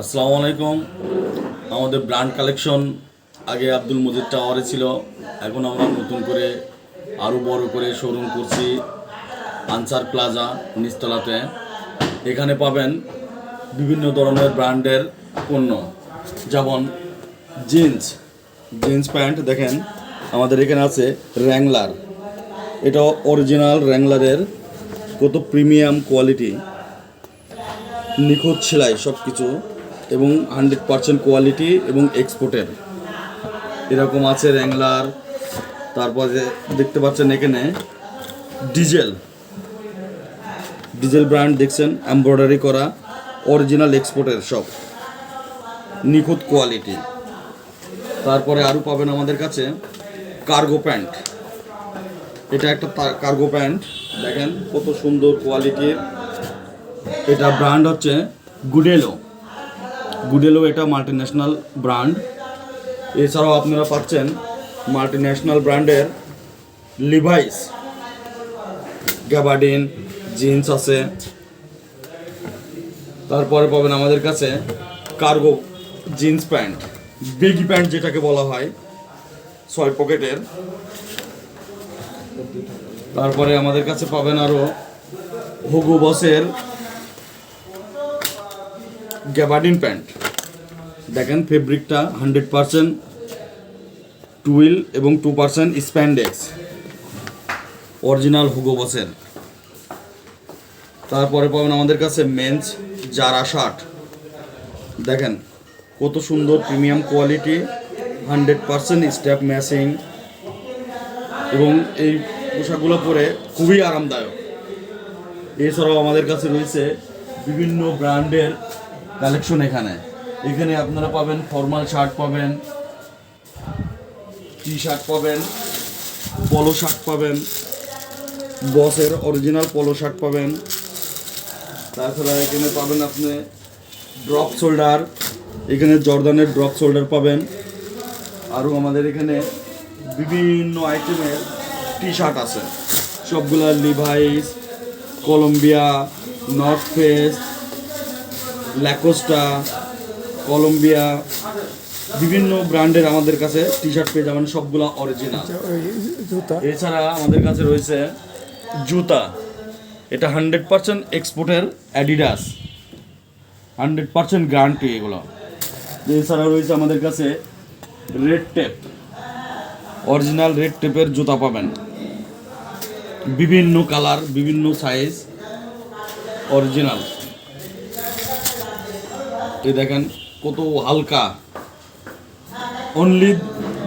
আসসালামু আলাইকুম। আমাদের ব্র্যান্ড কালেকশন আগে আব্দুল মজিদ টাওয়ারে ছিল, এখন আমরা নতুন করে আরও বড় করে শোরুম করছি আনসার প্লাজা নিচতলাতে। এখানে পাবেন বিভিন্ন ধরনের ব্র্যান্ডের পণ্য, যেমন জিন্স প্যান্ট। দেখেন আমাদের এখানে আছে র্যাংলার, এটা অরিজিনাল র্যাংলারের, কত প্রিমিয়াম কোয়ালিটি, নিখুঁত সেলাই সব কিছু এবং 100% কোয়ালিটি এবং এক্সপোর্টের এরকম আছে র্যাংলার। তারপরে দেখতে পাচ্ছেন এখানে ডিজেল ব্র্যান্ড দেখছেন, এমব্রয়ডারি করা, অরিজিনাল এক্সপোর্টের, সব নিখুঁত কোয়ালিটি। তারপরে আরও পাবেন আমাদের কাছে কার্গো প্যান্ট। এটা একটা কার্গো প্যান্ট, দেখেন কত সুন্দর কোয়ালিটির। এটা ব্র্যান্ড হচ্ছে গুডেলো, এটা মাল্টিন্যাশনাল ব্র্যান্ড। এছাড়াও আপনারা পাচ্ছেন মাল্টিন্যাশনাল ব্র্যান্ডের লিভাইস, গ্যাবার্ডিন জিন্স আছে। তারপরে পাবেন আমাদের কাছে cargo jeans pant, baggy pant যেটাকে বলা হয়, 6 পকেটের। তারপরে আমাদের কাছে পাবেন আরও হুগো বসের গ্যাবার্ডিন প্যান্ট। দেখেন ফেব্রিকটা 100% টুইল এবং 2% স্প্যান্ডেক্স, অরিজিনাল হুগো বসের। তারপরে পাবেন আমাদের কাছে মেন্স জারা শার্ট। দেখেন কত সুন্দর প্রিমিয়াম কোয়ালিটি, 100% স্টেপ ম্যাচিং, এবং এই পোশাকগুলো পরে খুবই আরামদায়ক। এছাড়াও আমাদের কাছে রয়েছে বিভিন্ন ব্র্যান্ডের কালেকশন। এখানে আপনারা পাবেন ফর্মাল শার্ট পাবেন, টি শার্ট পাবেন, পলো শার্ট পাবেন, বসের অরিজিনাল পলো শার্ট পাবেন। তাছাড়া এখানে পাবেন আপনি ড্রপ শোল্ডার, এখানে জর্দানের ড্রপ শোল্ডার পাবেন। আরও আমাদের এখানে বিভিন্ন আইটেমের টি শার্ট আছে, সবগুলা Levi's, Columbia, North Face, Lacoste, Columbia, বিভিন্ন ব্র্যান্ডের আমাদের কাছে টি শার্ট পেয়ে যাবেন, সবগুলা অরিজিনাল। এছাড়া আমাদের কাছে রয়েছে জুতা, এটা 100% এক্সপোর্টের অ্যাডিডাস, 100% গ্যারান্টি এগুলো। এছাড়া রয়েছে আমাদের কাছে রেড টেপ, অরিজিনাল রেড টেপের জুতা পাবেন, বিভিন্ন কালার, বিভিন্ন সাইজ, অরিজিনাল। এই দেখেন কত হালকা, অনলি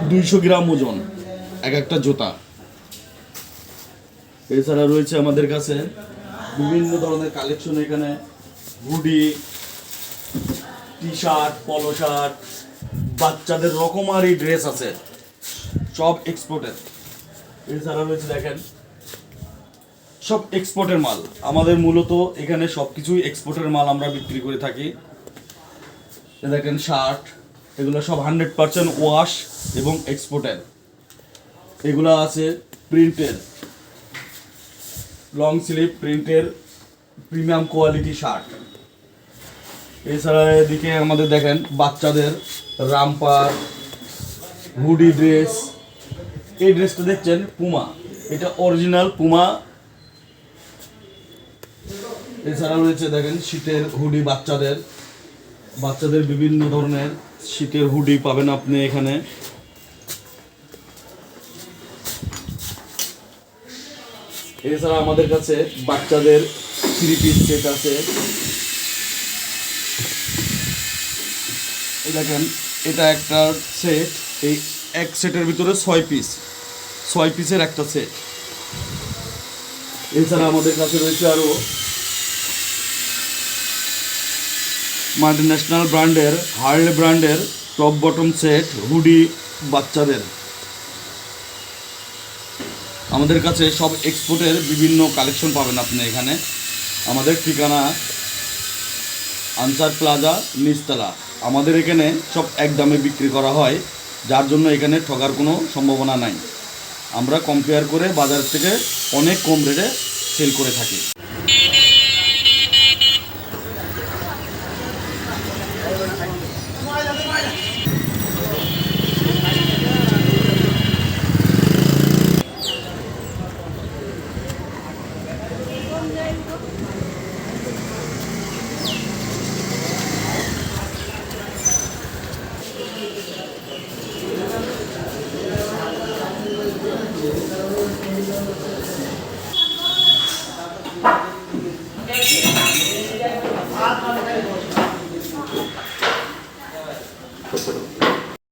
200 গ্রাম ওজন এক একটা জুতা। এছাড়া রয়েছে আমাদের কাছে বিভিন্ন ধরনের কালেকশন, এখানে হুডি, টি শার্ট, পলো শার্ট, বাচ্চাদের রকমারি ড্রেস আছে, সব এক্সপোর্টের। এছাড়া রয়েছে দেখেন সব এক্সপোর্টের মাল। আমাদের মূলত এখানে সব কিছুই এক্সপোর্টের মাল আমরা বিক্রি করে থাকি। দেখেন শার্ট, এগুলো সব 100% ওয়াশ এবং এক্সপোর্টের। এগুলো আছে প্রিন্টের, লং স্লিভ প্রিন্টের প্রিমিয়াম কোয়ালিটি শার্ট। এছাড়া এদিকে আমাদের দেখেন বাচ্চাদের রামপার, হুডি ড্রেস। এই ড্রেসটা দেখছেন পুমা, এটা অরিজিনাল পুমা। এছাড়া রয়েছে দেখেন শীতের হুডি, বাচ্চাদের বিভিন্ন ধরনের শীতের হুডি পাবেন আপনি এখানে। এছাড়া আমাদের কাছে বাচ্চাদের 3 পিস সেট আছে। দেখেন এটা একটা সেট, এই এক সেটের ভিতরে 6 পিসের একটা সেট। এছাড়া আমাদের কাছে রয়েছে আরও মাল্টিন্যাশনাল ব্র্যান্ডের, হার্লে ব্র্যান্ডের টপ বটম সেট হুডি বাচ্চাদের। আমাদের কাছে সব এক্সপোর্টের বিভিন্ন কালেকশন পাবেন আপনি এখানে। আমাদের ঠিকানা আনসার প্লাজা নিচতলা। আমাদের এখানে সব এক দামে বিক্রি করা হয়, যার জন্য এখানে ঠকার কোনো সম্ভাবনা নাই। আমরা কম্পেয়ার করে বাজার থেকে অনেক কম রেটে সেল করে থাকি।